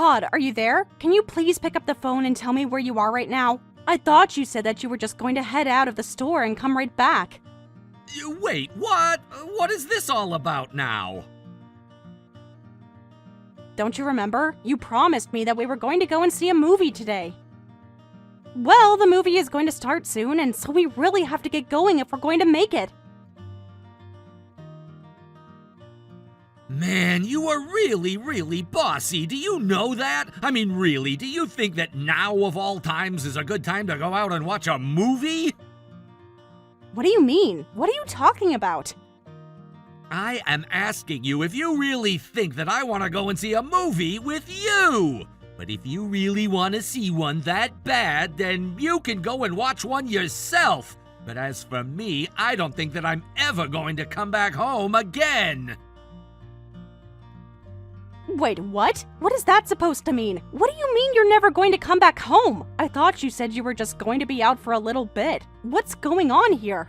Todd, are you there? Can you please pick up the phone and tell me where you are right now? I thought you said that you were just going to head out of the store and come right back. Wait, what? What is this all about now? Don't you remember? You promised me that we were going to go and see a movie today. Well, the movie is going to start soon, and so we really have to get going if we're going to make it. Man, you are really, really bossy. Do you know that? I mean, really, do you think that now of all times is a good time to go out and watch a movie? What do you mean? What are you talking about? I am asking you if you really think that I want to go and see a movie with you. But if you really want to see one that bad, then you can go and watch one yourself. But as for me, I don't think that I'm ever going to come back home again. Wait, what? What is that supposed to mean? What do you mean you're never going to come back home? I thought you said you were just going to be out for a little bit. What's going on here?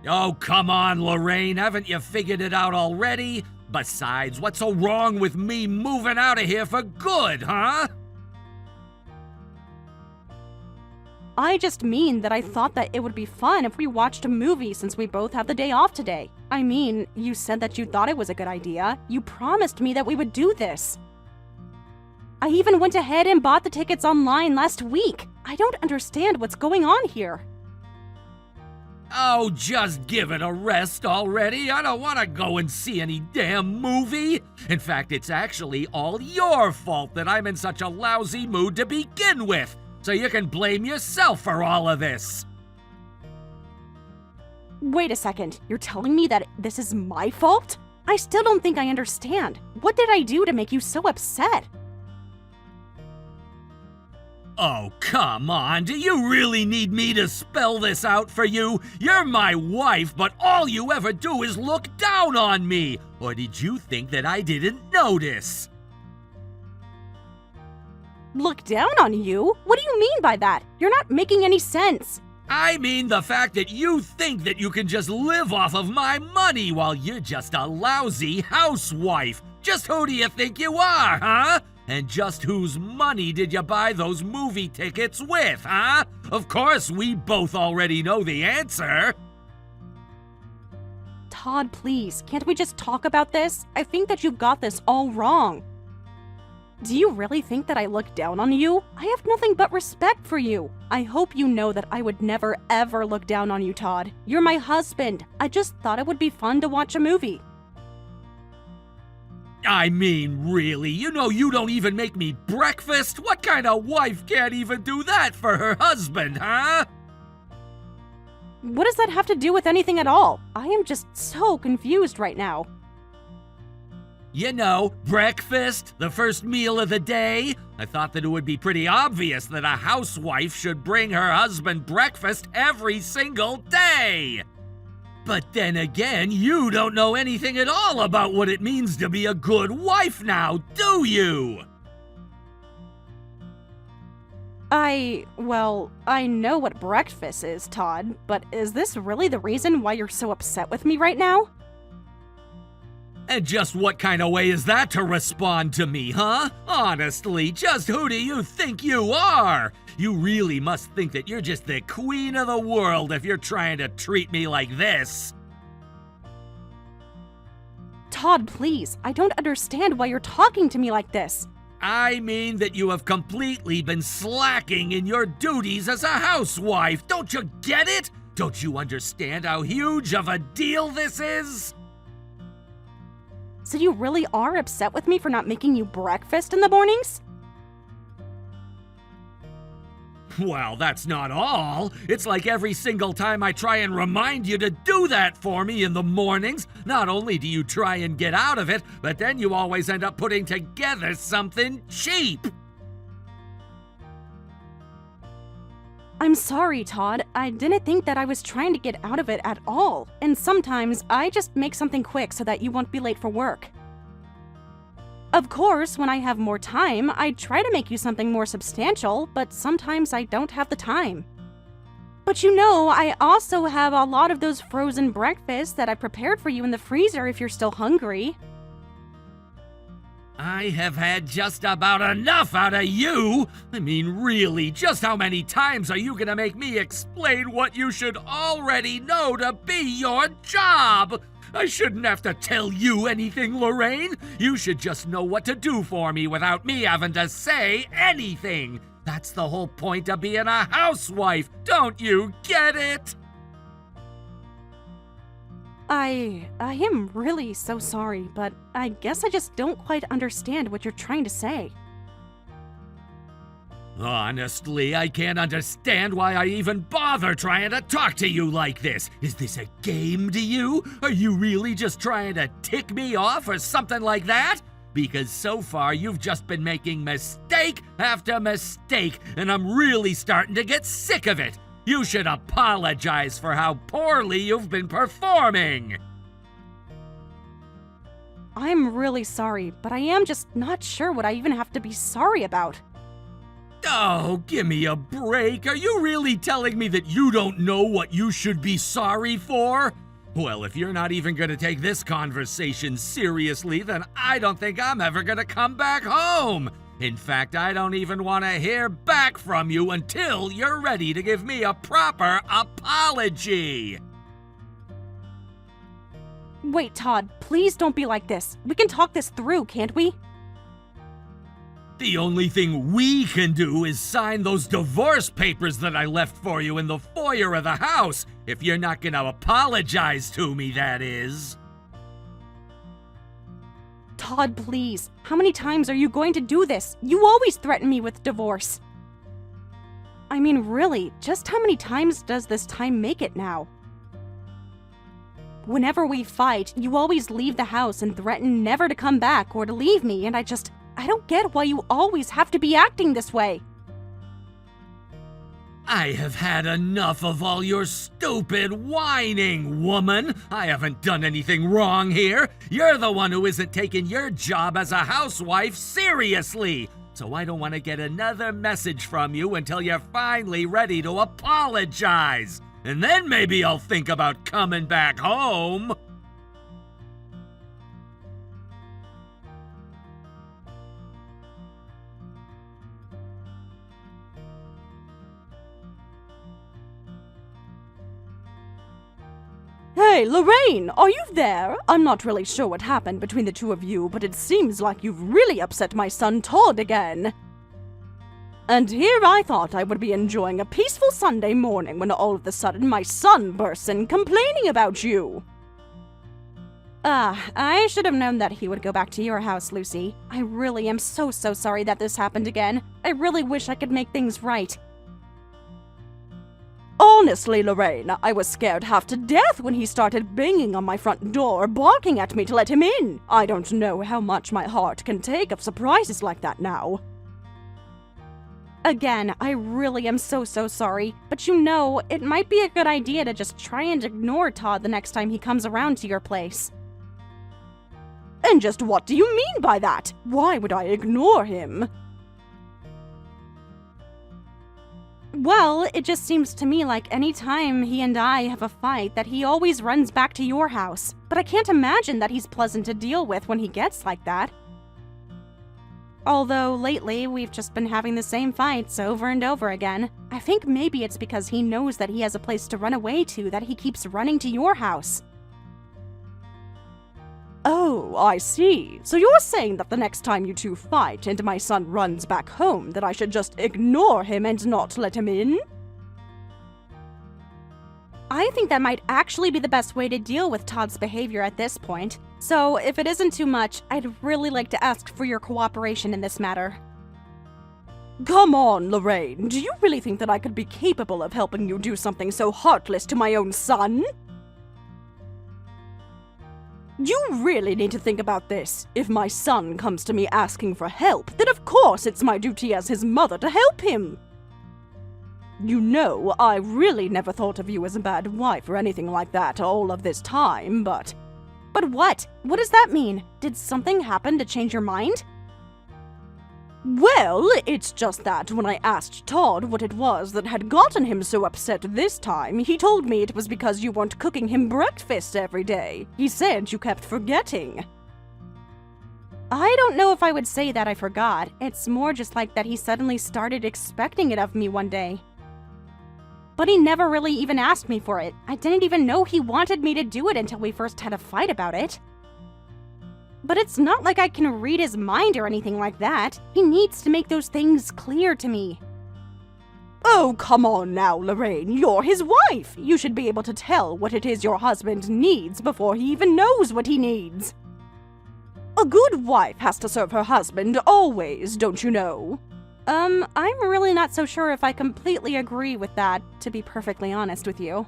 Oh, come on, Lorraine. Haven't you figured it out already? Besides, what's so wrong with me moving out of here for good, huh? I just mean that I thought that it would be fun if we watched a movie since we both have the day off today. I mean, you said that you thought it was a good idea. You promised me that we would do this. I even went ahead and bought the tickets online last week. I don't understand what's going on here. Oh, just give it a rest already. I don't want to go and see any damn movie. In fact, it's actually all your fault that I'm in such a lousy mood to begin with. So you can blame yourself for all of this. Wait a second. You're telling me that this is my fault? I still don't think I understand. What did I do to make you so upset? Oh, come on. Do you really need me to spell this out for you? You're my wife, but all you ever do is look down on me. Or did you think that I didn't notice? Look down on you? What do you mean by that? You're not making any sense. I mean the fact that you think that you can just live off of my money while you're just a lousy housewife. Just who do you think you are, huh? And just whose money did you buy those movie tickets with, huh? Of course, we both already know the answer. Todd, please, can't we just talk about this? I think that you've got this all wrong. Do you really think that I look down on you? I have nothing but respect for you. I hope you know that I would never ever look down on you, Todd. You're my husband. I just thought it would be fun to watch a movie. I mean, really? You know you don't even make me breakfast? What kind of wife can't even do that for her husband, huh? What does that have to do with anything at all? I am just so confused right now. You know, breakfast, the first meal of the day. I thought that it would be pretty obvious that a housewife should bring her husband breakfast every single day. But then again, you don't know anything at all about what it means to be a good wife now, do you? Well, I know what breakfast is, Todd, but is this really the reason why you're so upset with me right now? And just what kind of way is that to respond to me, huh? Honestly, just who do you think you are? You really must think that you're just the queen of the world if you're trying to treat me like this. Todd, please, I don't understand why you're talking to me like this. I mean that you have completely been slacking in your duties as a housewife. Don't you get it? Don't you understand how huge of a deal this is? So you really are upset with me for not making you breakfast in the mornings? Well, that's not all. It's like every single time I try and remind you to do that for me in the mornings, not only do you try and get out of it, but then you always end up putting together something cheap. I'm sorry, Todd. I didn't think that I was trying to get out of it at all. And sometimes I just make something quick so that you won't be late for work. Of course, when I have more time, I try to make you something more substantial, but sometimes I don't have the time. But you know, I also have a lot of those frozen breakfasts that I prepared for you in the freezer if you're still hungry. I have had just about enough out of you! I mean, really, just how many times are you gonna make me explain what you should already know to be your job? I shouldn't have to tell you anything, Lorraine. You should just know what to do for me without me having to say anything. That's the whole point of being a housewife. Don't you get it? I am really so sorry, but I guess I just don't quite understand what you're trying to say. Honestly, I can't understand why I even bother trying to talk to you like this. Is this a game to you? Are you really just trying to tick me off or something like that? Because so far you've just been making mistake after mistake, and I'm really starting to get sick of it. You should apologize for how poorly you've been performing. I'm really sorry, but I am just not sure what I even have to be sorry about. Oh, give me a break. Are you really telling me that you don't know what you should be sorry for? Well, if you're not even going to take this conversation seriously, then I don't think I'm ever going to come back home. In fact, I don't even want to hear back from you until you're ready to give me a proper apology. Wait, Todd, please don't be like this. We can talk this through, can't we? The only thing we can do is sign those divorce papers that I left for you in the foyer of the house. If you're not going to apologize to me, that is. Todd, please. How many times are you going to do this? You always threaten me with divorce. I mean, really, just how many times does this time make it now? Whenever we fight, you always leave the house and threaten never to come back or to leave me, and I don't get why you always have to be acting this way. I have had enough of all your stupid whining, woman. I haven't done anything wrong here. You're the one who isn't taking your job as a housewife seriously. So I don't want to get another message from you until you're finally ready to apologize. And then maybe I'll think about coming back home. Hey, Lorraine, are you there? I'm not really sure what happened between the two of you, but it seems like you've really upset my son Todd again. And here I thought I would be enjoying a peaceful Sunday morning when all of a sudden my son bursts in complaining about you. I should have known that he would go back to your house, Lucy. I really am so sorry that this happened again. I really wish I could make things right. Honestly, Lorraine, I was scared half to death when he started banging on my front door, barking at me to let him in. I don't know how much my heart can take of surprises like that now. Again, I really am so sorry, but you know, it might be a good idea to just try and ignore Todd the next time he comes around to your place. And just what do you mean by that? Why would I ignore him? Well, it just seems to me like any time he and I have a fight that he always runs back to your house. But I can't imagine that he's pleasant to deal with when he gets like that. Although lately we've just been having the same fights over and over again. I think maybe it's because he knows that he has a place to run away to that he keeps running to your house. Oh, I see. So you're saying that the next time you two fight and my son runs back home, that I should just ignore him and not let him in? I think that might actually be the best way to deal with Todd's behavior at this point. So if it isn't too much, I'd really like to ask for your cooperation in this matter. Come on, Lorraine. Do you really think that I could be capable of helping you do something so heartless to my own son? You really need to think about this. If my son comes to me asking for help, then of course it's my duty as his mother to help him. You know, I really never thought of you as a bad wife or anything like that all of this time, but... But what? What does that mean? Did something happen to change your mind? Well, it's just that when I asked Todd what it was that had gotten him so upset this time, he told me it was because you weren't cooking him breakfast every day. He said you kept forgetting. I don't know if I would say that I forgot. It's more just like that he suddenly started expecting it of me one day. But he never really even asked me for it. I didn't even know he wanted me to do it until we first had a fight about it. But it's not like I can read his mind or anything like that. He needs to make those things clear to me. Oh, come on now, Lorraine. You're his wife. You should be able to tell what it is your husband needs before he even knows what he needs. A good wife has to serve her husband always, don't you know? I'm really not so sure if I completely agree with that, to be perfectly honest with you.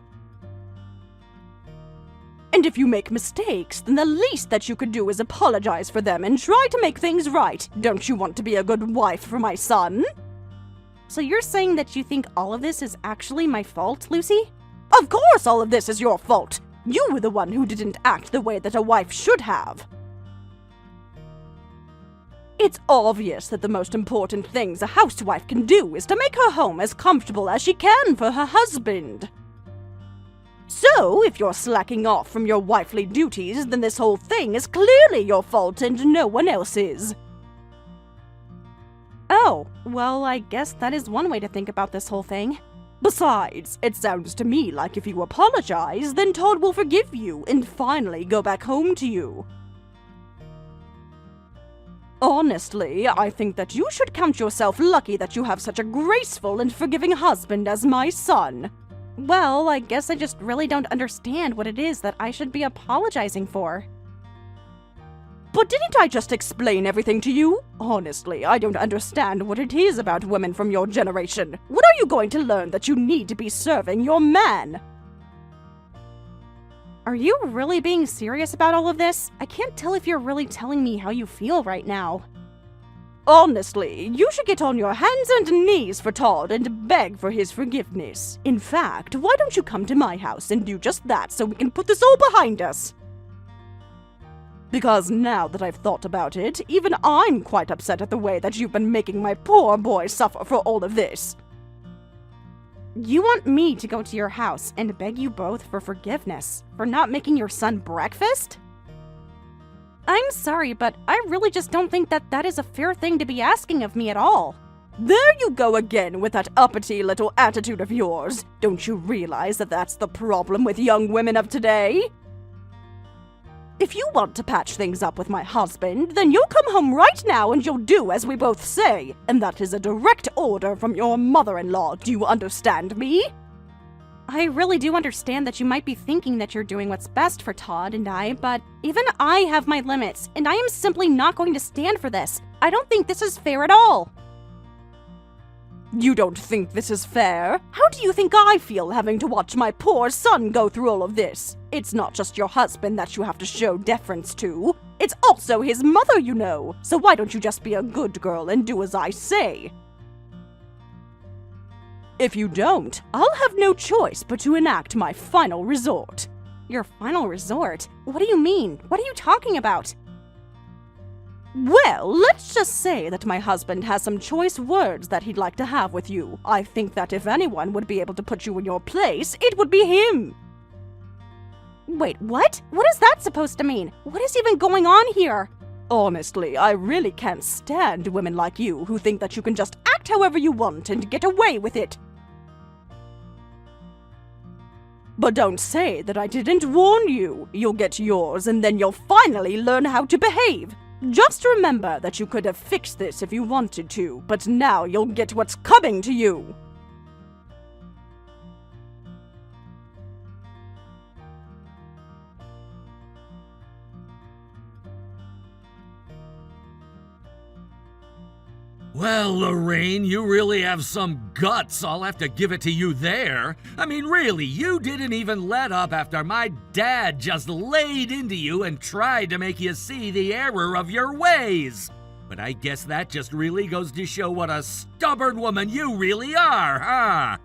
And if you make mistakes, then the least that you could do is apologize for them and try to make things right. Don't you want to be a good wife for my son? So you're saying that you think all of this is actually my fault, Lucy? Of course all of this is your fault! You were the one who didn't act the way that a wife should have. It's obvious that the most important things a housewife can do is to make her home as comfortable as she can for her husband. So, if you're slacking off from your wifely duties, then this whole thing is clearly your fault and no one else's. Oh, well, I guess that is one way to think about this whole thing. Besides, it sounds to me like if you apologize, then Todd will forgive you and finally go back home to you. Honestly, I think that you should count yourself lucky that you have such a graceful and forgiving husband as my son. Well, I guess I just really don't understand what it is that I should be apologizing for. But didn't I just explain everything to you? Honestly, I don't understand what it is about women from your generation. When are you going to learn that you need to be serving your man? Are you really being serious about all of this? I can't tell if you're really telling me how you feel right now. Honestly, you should get on your hands and knees for Todd and beg for his forgiveness. In fact, why don't you come to my house and do just that so we can put this all behind us? Because now that I've thought about it, even I'm quite upset at the way that you've been making my poor boy suffer for all of this. You want me to go to your house and beg you both for forgiveness for not making your son breakfast? I'm sorry, but I really just don't think that that is a fair thing to be asking of me at all. There you go again with that uppity little attitude of yours. Don't you realize that that's the problem with young women of today? If you want to patch things up with my husband, then you'll come home right now and you'll do as we both say. And that is a direct order from your mother-in-law. Do you understand me? I really do understand that you might be thinking that you're doing what's best for Todd and I, but even I have my limits, and I am simply not going to stand for this. I don't think this is fair at all. You don't think this is fair? How do you think I feel having to watch my poor son go through all of this? It's not just your husband that you have to show deference to. It's also his mother, you know. So why don't you just be a good girl and do as I say? If you don't, I'll have no choice but to enact my final resort. Your final resort? What do you mean? What are you talking about? Well, let's just say that my husband has some choice words that he'd like to have with you. I think that if anyone would be able to put you in your place, it would be him. Wait, what? What is that supposed to mean? What is even going on here? Honestly, I really can't stand women like you who think that you can just act however you want and get away with it. But don't say that I didn't warn you. You'll get yours and then you'll finally learn how to behave. Just remember that you could have fixed this if you wanted to, but now you'll get what's coming to you. Well, Lorraine, you really have some guts. I'll have to give it to you there. I mean, really, you didn't even let up after my dad just laid into you and tried to make you see the error of your ways. But I guess that just really goes to show what a stubborn woman you really are, huh?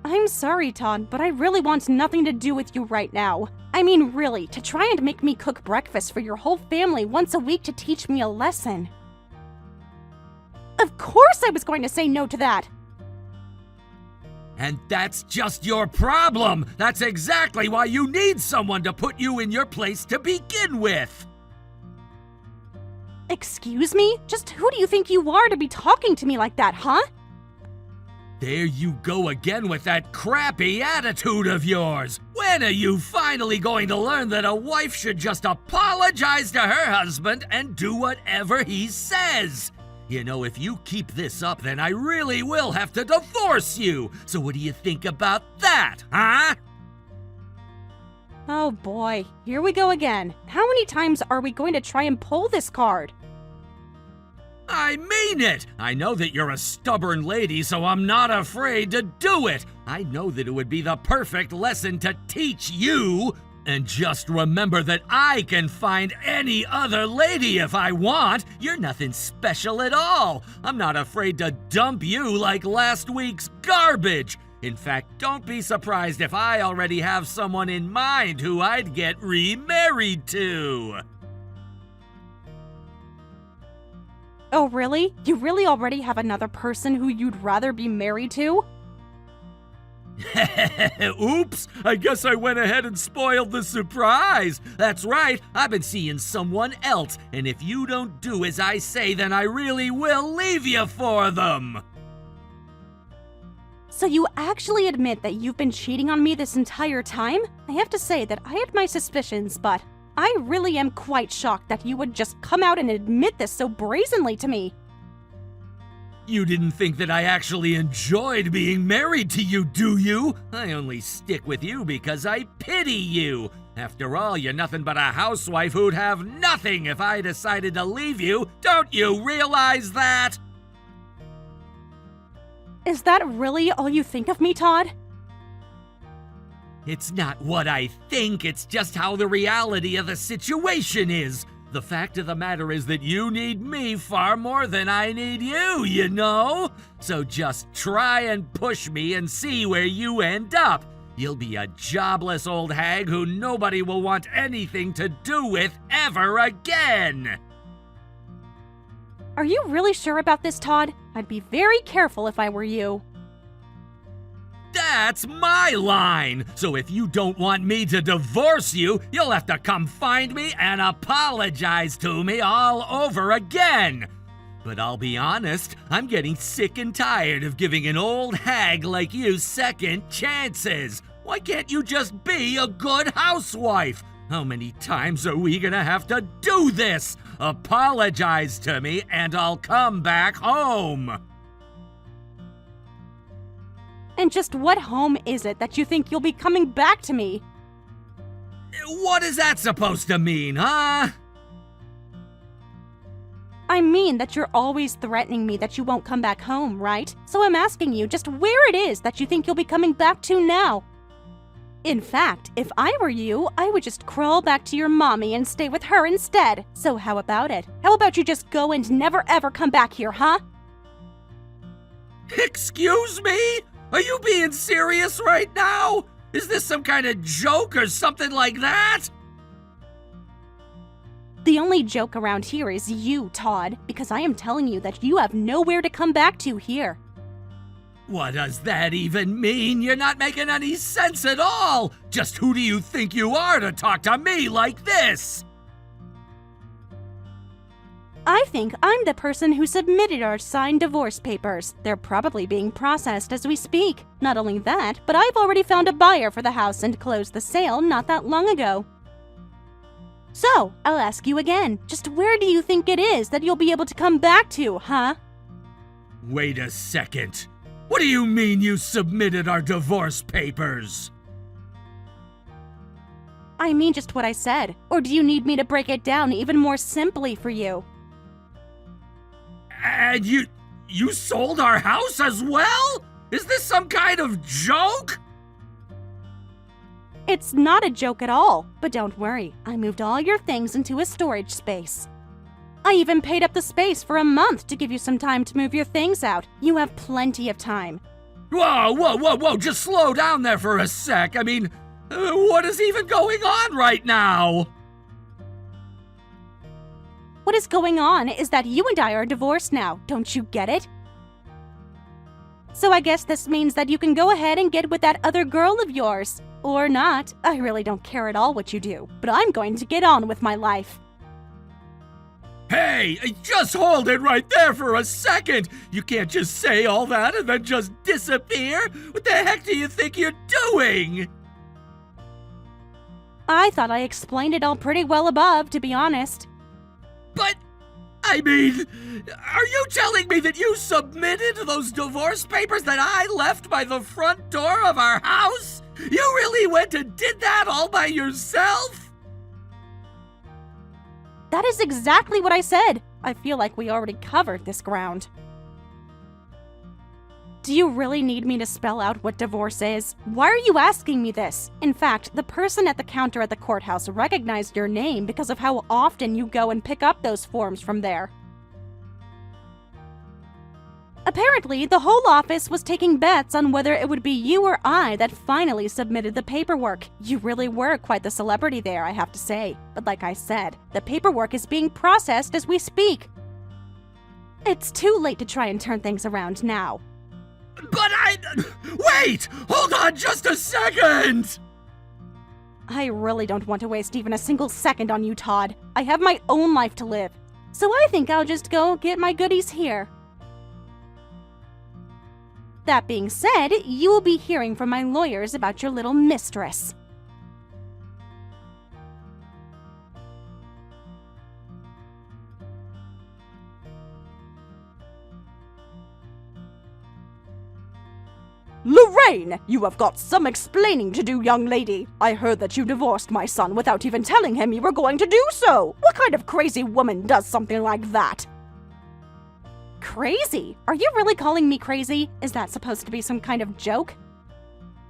I'm sorry, Todd, but I really want nothing to do with you right now. I mean, really, to try and make me cook breakfast for your whole family once a week to teach me a lesson. Of course I was going to say no to that! And that's just your problem. That's exactly why you need someone to put you in your place to begin with. Excuse me? Just who do you think you are to be talking to me like that, huh? There you go again with that crappy attitude of yours. When are you finally going to learn that a wife should just apologize to her husband and do whatever he says? You know, if you keep this up, then I really will have to divorce you. So what do you think about that, huh? Oh boy, here we go again. How many times are we going to try and pull this card? I mean it! I know that you're a stubborn lady, so I'm not afraid to do it. I know that it would be the perfect lesson to teach you. And just remember that I can find any other lady if I want. You're nothing special at all. I'm not afraid to dump you like last week's garbage. In fact, don't be surprised if I already have someone in mind who I'd get remarried to. Oh really? You really already have another person who you'd rather be married to? Oops, I guess I went ahead and spoiled the surprise. That's right, I've been seeing someone else, and if you don't do as I say, then I really will leave you for them. So you actually admit that you've been cheating on me this entire time? I have to say that I had my suspicions, but I really am quite shocked that you would just come out and admit this so brazenly to me. You didn't think that I actually enjoyed being married to you, do you? I only stick with you because I pity you. After all, you're nothing but a housewife who'd have nothing if I decided to leave you. Don't you realize that? Is that really all you think of me, Todd? It's not what I think, it's just how the reality of the situation is. The fact of the matter is that you need me far more than I need you, you know? So just try and push me and see where you end up. You'll be a jobless old hag who nobody will want anything to do with ever again. Are you really sure about this, Todd? I'd be very careful if I were you. That's my line! So if you don't want me to divorce you, you'll have to come find me and apologize to me all over again. But I'll be honest, I'm getting sick and tired of giving an old hag like you second chances. Why can't you just be a good housewife? How many times are we gonna have to do this? Apologize to me and I'll come back home. And just what home is it that you think you'll be coming back to me? What is that supposed to mean, huh? I mean that you're always threatening me that you won't come back home, right? So I'm asking you just where it is that you think you'll be coming back to now. In fact, if I were you, I would just crawl back to your mommy and stay with her instead. So how about it? How about you just go and never ever come back here, huh? Excuse me? Are you being serious right now? Is this some kind of joke or something like that? The only joke around here is you, Todd, because I am telling you that you have nowhere to come back to here. What does that even mean? You're not making any sense at all. Just who do you think you are to talk to me like this? I think I'm the person who submitted our signed divorce papers. They're probably being processed as we speak. Not only that, but I've already found a buyer for the house and closed the sale not that long ago. So, I'll ask you again, just where do you think it is that you'll be able to come back to, huh? Wait a second. What do you mean you submitted our divorce papers? I mean just what I said. Or do you need me to break it down even more simply for you? And you sold our house as well? Is this some kind of joke? It's not a joke at all, but don't worry, I moved all your things into a storage space. I even paid up the space for a month to give you some time to move your things out. You have plenty of time. Whoa, just slow down there for a sec. I mean, what is even going on right now? What is going on is that you and I are divorced now, don't you get it? So I guess this means that you can go ahead and get with that other girl of yours. Or not. I really don't care at all what you do, but I'm going to get on with my life. Hey, just hold it right there for a second! You can't just say all that and then just disappear! What the heck do you think you're doing? I thought I explained it all pretty well above, to be honest. But, I mean, are you telling me that you submitted those divorce papers that I left by the front door of our house? You really went and did that all by yourself? That is exactly what I said. I feel like we already covered this ground. Do you really need me to spell out what divorce is? Why are you asking me this? In fact, the person at the counter at the courthouse recognized your name because of how often you go and pick up those forms from there. Apparently, the whole office was taking bets on whether it would be you or I that finally submitted the paperwork. You really were quite the celebrity there, I have to say. But like I said, the paperwork is being processed as we speak. It's too late to try and turn things around now. But wait! Hold on just a second! I really don't want to waste even a single second on you, Todd. I have my own life to live. So I think I'll just go get my goodies here. That being said, you will be hearing from my lawyers about your little mistress. Lorraine, you have got some explaining to do, young lady. I heard that you divorced my son without even telling him you were going to do so. What kind of crazy woman does something like that? Crazy? Are you really calling me crazy? Is that supposed to be some kind of joke?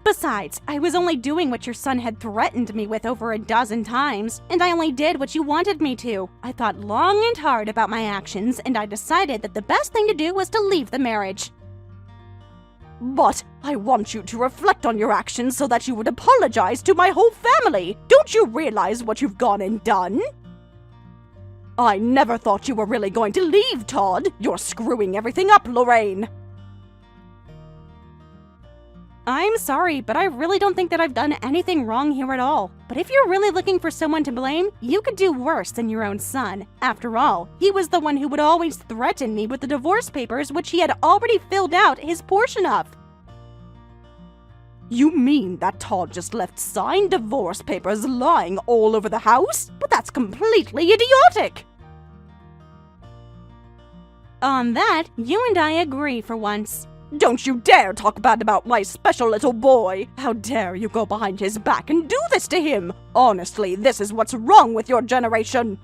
Besides, I was only doing what your son had threatened me with over a dozen times, and I only did what you wanted me to. I thought long and hard about my actions, and I decided that the best thing to do was to leave the marriage. But I want you to reflect on your actions so that you would apologize to my whole family. Don't you realize what you've gone and done? I never thought you were really going to leave, Todd. You're screwing everything up, Lorraine. I'm sorry, but I really don't think that I've done anything wrong here at all. But if you're really looking for someone to blame, you could do worse than your own son. After all, he was the one who would always threaten me with the divorce papers, which he had already filled out his portion of. You mean that Todd just left signed divorce papers lying all over the house? But that's completely idiotic! On that, you and I agree for once. Don't you dare talk bad about my special little boy! How dare you go behind his back and do this to him! Honestly, this is what's wrong with your generation!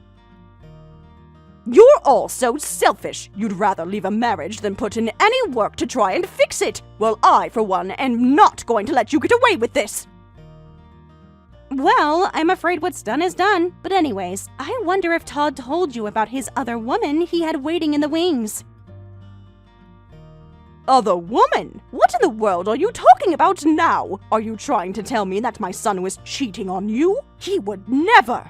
You're all so selfish. You'd rather leave a marriage than put in any work to try and fix it. Well, I, for one, am not going to let you get away with this. Well, I'm afraid what's done is done. But anyways, I wonder if Todd told you about his other woman he had waiting in the wings. Other woman? What in the world are you talking about now? Are you trying to tell me that my son was cheating on you? He would never!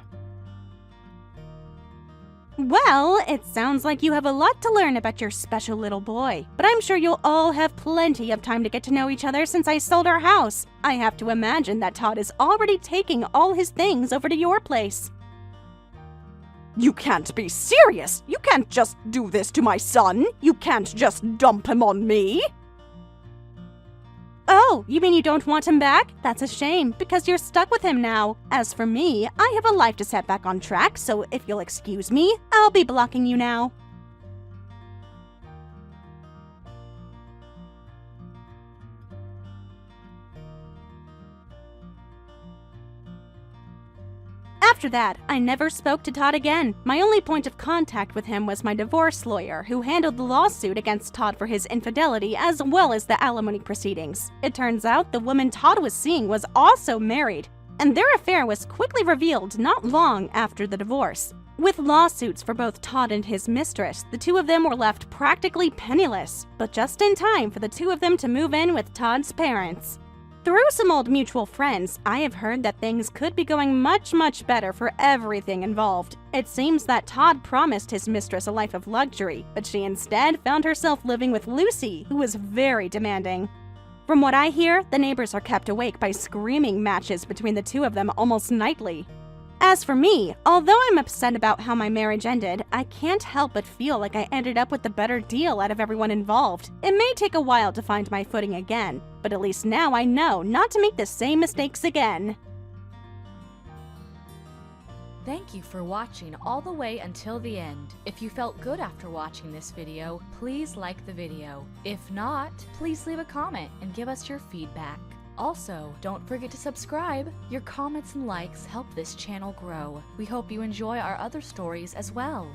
Well, it sounds like you have a lot to learn about your special little boy. But I'm sure you'll all have plenty of time to get to know each other since I sold our house. I have to imagine that Todd is already taking all his things over to your place. You can't be serious! You can't just do this to my son! You can't just dump him on me! Oh, you mean you don't want him back? That's a shame, because you're stuck with him now. As for me, I have a life to set back on track, so if you'll excuse me, I'll be blocking you now. After that, I never spoke to Todd again. My only point of contact with him was my divorce lawyer, who handled the lawsuit against Todd for his infidelity as well as the alimony proceedings. It turns out the woman Todd was seeing was also married, and their affair was quickly revealed not long after the divorce. With lawsuits for both Todd and his mistress, the two of them were left practically penniless, but just in time for the two of them to move in with Todd's parents. Through some old mutual friends, I have heard that things could be going much, much better for everything involved. It seems that Todd promised his mistress a life of luxury, but she instead found herself living with Lucy, who was very demanding. From what I hear, the neighbors are kept awake by screaming matches between the two of them almost nightly. As for me, although I'm upset about how my marriage ended, I can't help but feel like I ended up with the better deal out of everyone involved. It may take a while to find my footing again, but at least now I know not to make the same mistakes again. Thank you for watching all the way until the end. If you felt good after watching this video, please like the video. If not, please leave a comment and give us your feedback. Also, don't forget to subscribe. Your comments and likes help this channel grow. We hope you enjoy our other stories as well.